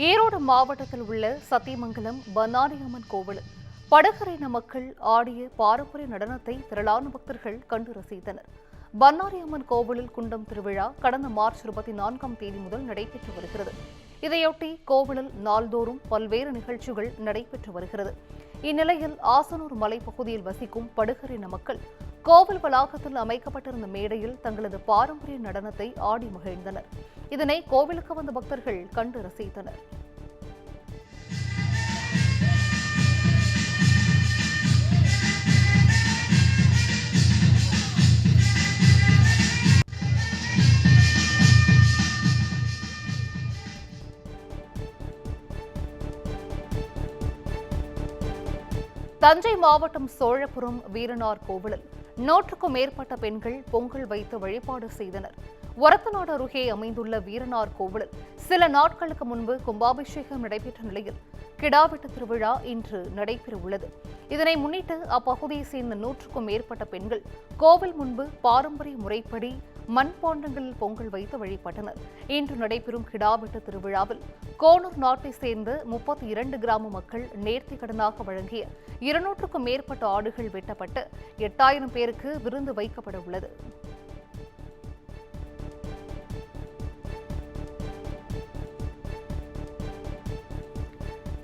ஈரோடு மாவட்டத்தில் உள்ள சத்தியமங்கலம் பண்ணாரியம்மன் கோவிலில் படகரின மக்கள் ஆடிய பாரம்பரிய நடனத்தை திரளான பக்தர்கள் கண்டு ரசித்தனர். பண்ணாரியம்மன் கோவிலில் குண்டம் திருவிழா கடந்த மார்ச் 24ஆம் தேதி முதல் நடைபெற்று வருகிறது. இதையொட்டி கோவிலில் நாள்தோறும் பல்வேறு நிகழ்ச்சிகள் நடைபெற்று வருகிறது. இந்நிலையில் ஆசனூர் மலைப்பகுதியில் வசிக்கும் படுகரின மக்கள் கோவில் வளாகத்தில் அமைக்கப்பட்டிருந்த மேடையில் தங்களது பாரம்பரிய நடனத்தை ஆடி மகிழ்ந்தனர். இதனை கோவிலுக்கு வந்த பக்தர்கள் கண்டு ரசித்தனர். தஞ்சை மாவட்டம் சோழபுரம் வீரனார் கோவிலில் 100க்கும் மேற்பட்ட பெண்கள் பொங்கல் வைத்து வழிபாடு செய்தனர். ஒரத்தநாடு அருகே அமைந்துள்ள வீரனார் கோவிலில் சில நாட்களுக்கு முன்பு கும்பாபிஷேகம் நடைபெற்ற நிலையில் கிடாவெட்டு திருவிழா இன்று நடைபெறவுள்ளது. இதனை முன்னிட்டு அப்பகுதியைச் சேர்ந்த 100க்கும் மேற்பட்ட பெண்கள் கோவில் முன்பு பாரம்பரிய முறைப்படி மண்பாண்டங்களில் பொங்கல் வைத்து வழிபட்டனர். இன்று நடைபெறும் கிடாவெட்டு திருவிழாவில் கோனூர் நாட்டை சேர்ந்த 32 கிராம மக்கள் நேர்த்திக் கடனாக வழங்கிய 200க்கும் மேற்பட்ட ஆடுகள் வெட்டப்பட்டு 8000 பேருக்கு விருந்து வைக்கப்பட உள்ளது.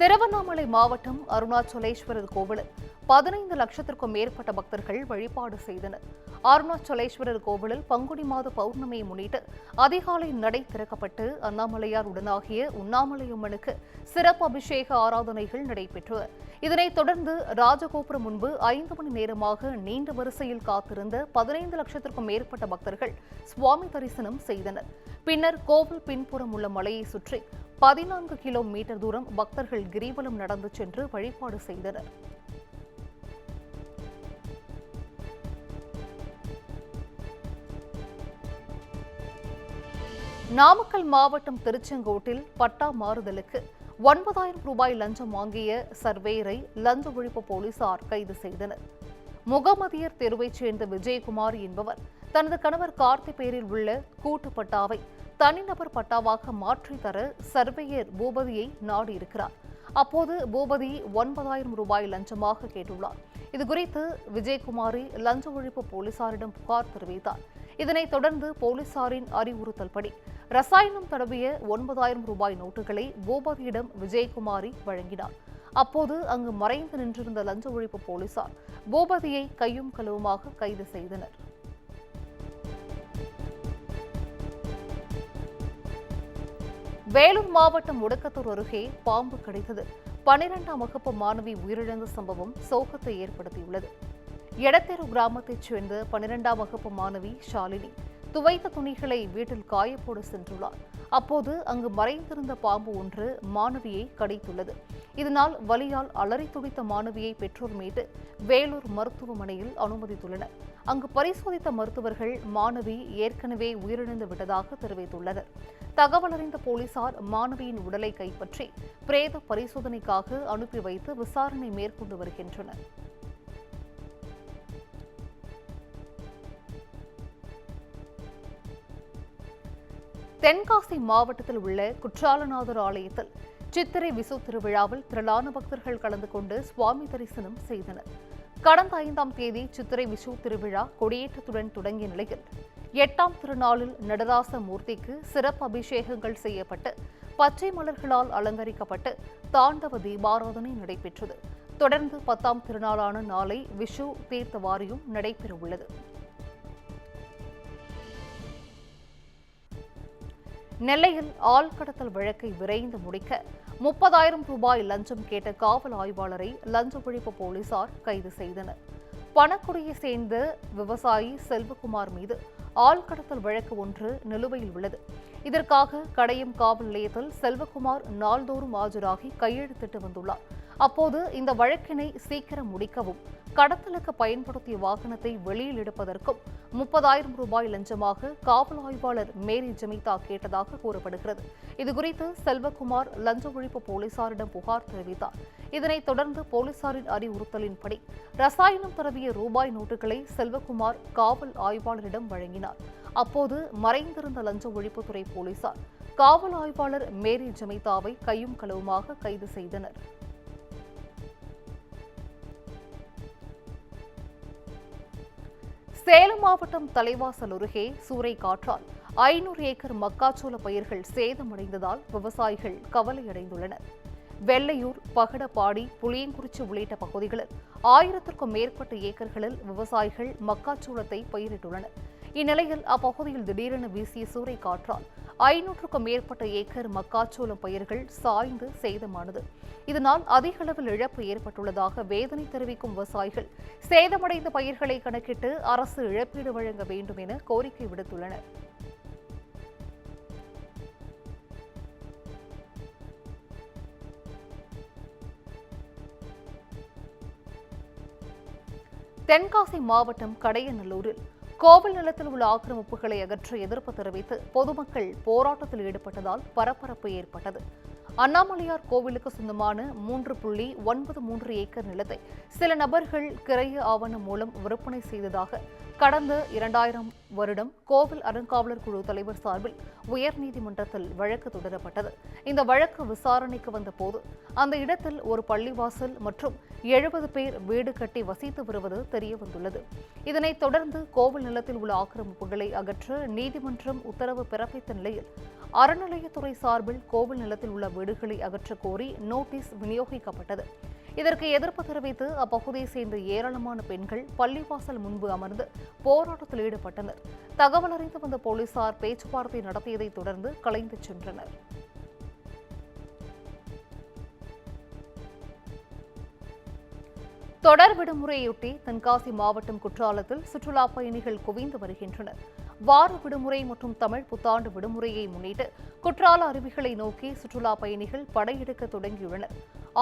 திருவண்ணாமலை மாவட்டம் அருணாச்சலேஸ்வரர் கோவிலில் 15 லட்சத்திற்கும் மேற்பட்ட பக்தர்கள் வழிபாடு செய்தனர். அருணாச்சலேஸ்வரர் கோவிலில் பங்குனி மாத பௌர்ணமியை முன்னிட்டு அதிகாலை நடை திறக்கப்பட்டு அண்ணாமலையார் உடனாகிய உண்ணாமலையம்மனுக்கு சிறப்பு அபிஷேக ஆராதனைகள் நடைபெற்றன. இதனைத் தொடர்ந்து ராஜகோபுரம் முன்பு 5 மணி நேரமாக நீண்ட வரிசையில் காத்திருந்த 15 லட்சத்திற்கும் மேற்பட்ட பக்தர்கள் சுவாமி தரிசனம் செய்தனர். பின்னர் கோவில் பின்புறம் உள்ள மலையை சுற்றி 14 கிலோமீட்டர் தூரம் பக்தர்கள் கிரிவலம் நடந்து சென்று வழிபாடு செய்தனர். நாமக்கல் மாவட்டம் திருச்செங்கோட்டில் பட்டா மாறுதலுக்கு 9,000 ரூபாய் லஞ்சம் வாங்கிய சர்வேயரை லஞ்ச ஒழிப்பு போலீசார் கைது செய்தனர். முகமதியர் தெருவைச் சேர்ந்த விஜயகுமார் என்பவர் தனது கணவர் கார்த்தி பெயரில் உள்ள கூட்டு பட்டாவை தனிநபர் பட்டாவாக மாற்றி தர சர்வேயர் பூபதியை நாடியிருக்கிறார். அப்போது பூபதி 9,000 ரூபாய் லஞ்சமாக கேட்டுள்ளார். இதுகுறித்து விஜயகுமாரி லஞ்ச ஒழிப்பு போலீசாரிடம் புகார் தெரிவித்தார். இதனைத் தொடர்ந்து போலீசாரின் அறிவுறுத்தல்படி ரசாயனம் தடவிய 9,000 ரூபாய் நோட்டுகளை பூபதியிடம் விஜயகுமாரி வழங்கினார். அப்போது அங்கு மறைந்து நின்றிருந்த லஞ்ச ஒழிப்பு போலீசார் பூபதியை கையும் களவுமாக கைது செய்தனர். வேலூர் மாவட்டம் முடக்கத்தூர் அருகே பாம்பு கடித்தது 12ஆம் வகுப்பு மாணவி உயிரிழந்த சம்பவம் சோகத்தை ஏற்படுத்தியுள்ளது. எடத்தேரு கிராமத்தைச் சேர்ந்த 12ஆம் வகுப்பு மாணவி ஷாலினி துவைத்த துணிகளை வீட்டில் காயப்போட சென்றுள்ளார். அப்போது அங்கு மறைந்திருந்த பாம்பு ஒன்று மாணவியை கடித்துள்ளது. இதனால் வலியால் அலறி துடித்த மாணவியை பெற்றோர் மீட்டு வேலூர் மருத்துவமனையில் அனுமதித்துள்ளனர். அங்கு பரிசோதித்த மருத்துவர்கள் மாணவி ஏற்கனவே உயிரிழந்து விட்டதாக தெரிவித்துள்ளனர். தகவல் அறிந்த போலீசார் மாணவியின் உடலை கைப்பற்றி பிரேத பரிசோதனைக்காக அனுப்பி வைத்து விசாரணை மேற்கொண்டு வருகின்றனர். தென்காசி மாவட்டத்தில் உள்ள குற்றாலநாதர் ஆலயத்தில் சித்திரை விசு திருவிழாவில் திரளான பக்தர்கள் கலந்து கொண்டு சுவாமி தரிசனம் செய்தனர். கடந்த 5ஆம் தேதி சித்திரை விசு திருவிழா கொடியேற்றத்துடன் தொடங்கிய நிலையில் 8ஆம் திருநாளில் நடராச மூர்த்திக்கு சிறப்பு அபிஷேகங்கள் செய்யப்பட்டு பச்சை மலர்களால் அலங்கரிக்கப்பட்டு தாண்டவ தீபாராதனை நடைபெற்றது. தொடர்ந்து 10ஆம் திருநாளான நாளை விஷு தீர்த்த வாரியும் நடைபெறவுள்ளது. நெல்லையில் ஆள்கடத்தல் வழக்கை விரைந்து முடிக்க 30,000 ரூபாய் லஞ்சம் கேட்ட காவல் ஆய்வாளரை லஞ்ச ஒழிப்பு போலீசார் கைது செய்தனர். பணக்குடியை சேர்ந்த விவசாயி செல்வகுமார் மீது ஆள்கடத்தல் வழக்கு ஒன்று நிலுவையில் உள்ளது. இதற்காக கடையம் காவல் நிலையத்தில் செல்வகுமார் நாள்தோறும் ஆஜராகி கையெழுத்திட்டு வந்துள்ளார். அப்போது இந்த வழக்கினை சீக்கிரம் முடிக்கவும் கடத்தலுக்கு பயன்படுத்திய வாகனத்தை வெளியில் எடுப்பதற்கும் 30,000 ரூபாய் லஞ்சமாக காவல் ஆய்வாளர் மேரி ஜமிதா கேட்டதாக கூறப்படுகிறது. இதுகுறித்து செல்வகுமார் லஞ்ச ஒழிப்பு போலீசாரிடம் புகார் தெரிவித்தார். இதனைத் தொடர்ந்து போலீசாரின் அறிவுறுத்தலின்படி ரசாயனம் தடவிய ரூபாய் நோட்டுகளை செல்வகுமார் காவல் ஆய்வாளரிடம் வழங்கினார். அப்போது மறைந்திருந்த லஞ்ச ஒழிப்புத்துறை போலீசார் காவல் ஆய்வாளர் மேரி ஜமிதாவை கையும் களவுமாக கைது செய்தனர். சேலம் மாவட்டம் தலைவாசல் அருகே சூறைக்காற்றால் 500 ஏக்கர் மக்காச்சோள பயிர்கள் சேதமடைந்ததால் விவசாயிகள் கவலையடைந்துள்ளனர். வெள்ளையூர், பகடப்பாடி, புளியங்குறிச்சி உள்ளிட்ட பகுதிகளில் 1000க்கும் மேற்பட்ட ஏக்கர்களில் விவசாயிகள் மக்காச்சோளத்தை பயிரிட்டுள்ளனர். இந்நிலையில் அப்பகுதியில் திடீரென வீசிய சூறைக்காற்றால் 500க்கும் மேற்பட்ட ஏக்கர் மக்காச்சோளம் பயிர்கள் சாய்ந்து சேதமானது. இதனால் அதிக அளவில் இழப்பு ஏற்பட்டுள்ளதாக வேதனை தெரிவிக்கும் விவசாயிகள் சேதமடைந்த பயிர்களை கணக்கிட்டு அரசு இழப்பீடு வழங்க வேண்டும் என கோரிக்கை விடுத்துள்ளனர். தென்காசி மாவட்டம் கடையநல்லூரில் கோவில் நிலத்தில் உள்ள ஆக்கிரமிப்புகளை அகற்ற எதிர்ப்பு தெரிவித்து பொதுமக்கள் போராட்டத்தில் ஈடுபட்டதால் பரபரப்பு ஏற்பட்டது. அண்ணாமலையார் கோவிலுக்கு சொந்தமான 3.93 ஏக்கர் நிலத்தை சில நபர்கள் கிரைய ஆவணம் மூலம் விற்பனை செய்ததாக கடந்த 2000 வருடம் கோவில் அறங்காவலர் குழு தலைவர் சார்பில் உயர்நீதிமன்றத்தில் வழக்கு தொடரப்பட்டது. இந்த வழக்கு விசாரணைக்கு வந்தபோது அந்த இடத்தில் ஒரு பள்ளிவாசல் மற்றும் 70 பேர் வீடு கட்டி வசித்து வருவது தெரியவந்துள்ளது. இதனைத் தொடர்ந்து கோவில் நிலத்தில் உள்ள ஆக்கிரமிப்புகளை அகற்ற நீதிமன்றம் உத்தரவு பிறப்பித்த நிலையில் அறநிலையத்துறை சார்பில் கோவில் நிலத்தில் உள்ள வீடுகளை அகற்ற கோரி நோட்டீஸ் விநியோகிக்கப்பட்டது. இதற்கு எதிர்ப்பு தெரிவித்து அப்பகுதியைச் சேர்ந்த ஏராளமான பெண்கள் பள்ளிவாசல் முன்பு அமர்ந்து போராட்டத்தில் ஈடுபட்டனர். தகவல் அறிந்து வந்த போலீசார் பேச்சுவார்த்தை நடத்தியதைத் தொடர்ந்து கலைந்து சென்றனர். தொடர் விடுமுறையொட்டி தென்காசி மாவட்டம் குற்றாலத்தில் சுற்றுலா பயணிகள் குவிந்து வருகின்றனர். வார விடுமுறை மற்றும் தமிழ் புத்தாண்டு விடுமுறையை முன்னிட்டு குற்றால அருவிகளை நோக்கி சுற்றுலா பயணிகள் படையெடுக்க தொடங்கியுள்ளனர்.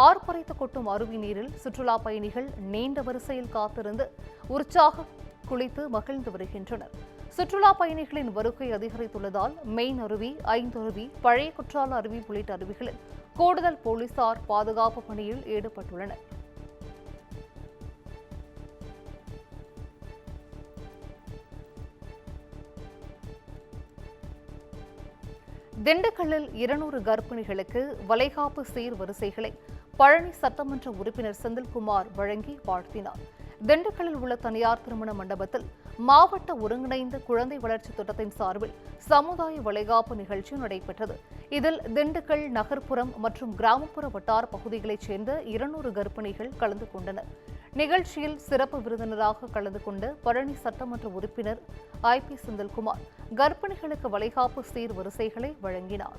ஆர்ப்பரித்து கொட்டும் அருவி நீரில் சுற்றுலா பயணிகள் நீண்ட வரிசையில் காத்திருந்து உற்சாக குளித்து மகிழ்ந்து வருகின்றனர். சுற்றுலா பயணிகளின் வருகை அதிகரித்துள்ளதால் மெயின் அருவி, ஐந்தருவி, பழைய குற்றால அருவி உள்ளிட்ட அருவிகளில் கூடுதல் போலீசார் பாதுகாப்பு பணியில் ஈடுபட்டுள்ளனர். திண்டுக்கல்லில் 200 கர்ப்பிணிகளுக்கு வளைகாப்பு சீர்வரிசைகளை பழனி சட்டமன்ற உறுப்பினர் செந்தில்குமார் வழங்கி வாழ்த்தினார். திண்டுக்கல்லில் உள்ள தனியார் திருமண மண்டபத்தில் மாவட்ட ஒருங்கிணைந்த குழந்தை வளர்ச்சி திட்டத்தின் சார்பில் சமுதாய வளைகாப்பு நிகழ்ச்சி நடைபெற்றது. இதில் திண்டுக்கல் நகர்ப்புறம் மற்றும் கிராமப்புற வட்டார பகுதிகளைச் சேர்ந்த 200 கர்ப்பிணிகள் கலந்து கொண்டனர். நிகழ்ச்சியில் சிறப்பு விருந்தினராக கலந்து கொண்ட பழனி சட்டமன்ற உறுப்பினர் IP செந்தில்குமார் கர்ப்பிணிகளுக்கு வளைகாப்பு சீர்வரிசைகளை வழங்கினார்.